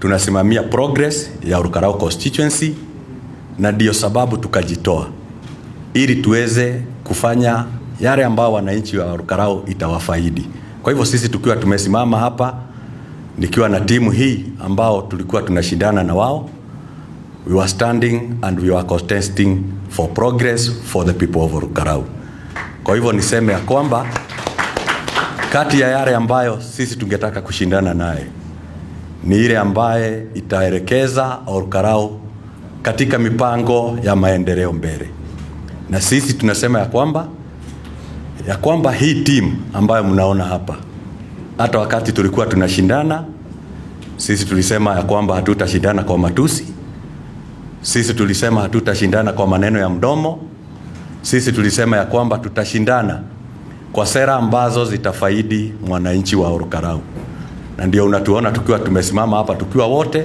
tunasimamia progress ya Olkarau constituency, na ndio sababu tukajitoa ili tuweze kufanya yale ambao wananchi wa Olkarau itawafaidi. Kwa hivyo sisi tukiwa tumesimama hapa nikiwa na timu hii ambao tulikuwa tunashindana na wao, we were standing and we were contesting for progress for the people of Olkarau. Kwa hivyo niseme ya kwamba kati ya yale ambayo sisi tungetaka kushindana naye ni ile ambaye itaelekeza Olkarau katika mipango ya maendeleo mbele. Na sisi tunasema ya kwamba hii timu ambayo mnaona hapa, hata wakati tulikuwa tunashindana, sisi tulisema ya kwamba hatutashindana kwa matusi. Sisi tulisema hatutashindana kwa maneno ya mdomo. Sisi tulisema ya kwamba tutashindana kwa sera ambazo zitafaidi mwananchi wa Olkarau. Na ndio unatuona tukiwa tumesimama hapa tukiwa wote,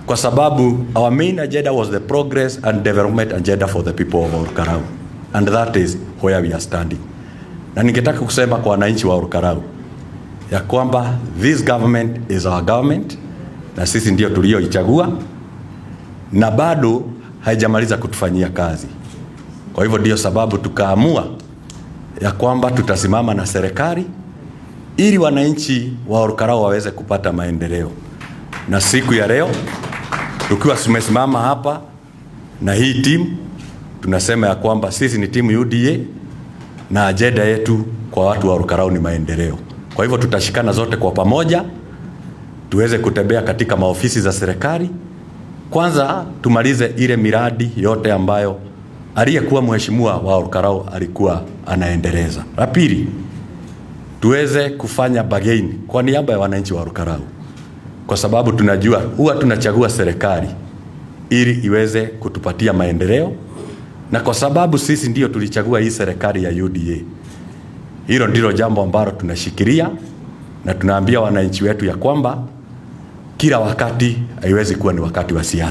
kwa sababu our main agenda was the progress and development agenda for the people of Olkarau, and that is where we are standing. Na ningetaka kusema kwa wananchi wa Olkarau ya kwamba this government is our government, na sisi ndio tulioichagua, na bado haijamaliza kutufanyia kazi. Kwa hivyo ndio sababu tukaamua ya kwamba tutasimama na serikali ili wananchi wa Olkarau waweze kupata maendeleo. Na siku ya leo tukiwa tumesimama hapa na hii timu, tunasema ya kwamba sisi ni timu UDA na agenda yetu kwa watu wa Olkarau ni maendeleo. Kwa hivyo tutashikana zote kwa pamoja tuweze kutembea katika maofisi za serikali. Kwanza tumalize ile miradi yote ambayo aliyekuwa mheshimiwa wa Olkarau alikuwa anaendeleza. La pili, tuweze kufanya bargain kwa niaba ya wananchi wa Olkarau, kwa sababu tunajua huwa tunachagua serikali ili iweze kutupatia maendeleo, na kwa sababu sisi ndio tulichagua hii serikali ya UDA, hilo ndilo jambo ambalo tunashikilia, na tunaambia wananchi wetu ya kwamba kila wakati haiwezi kuwa ni wakati wa siasa.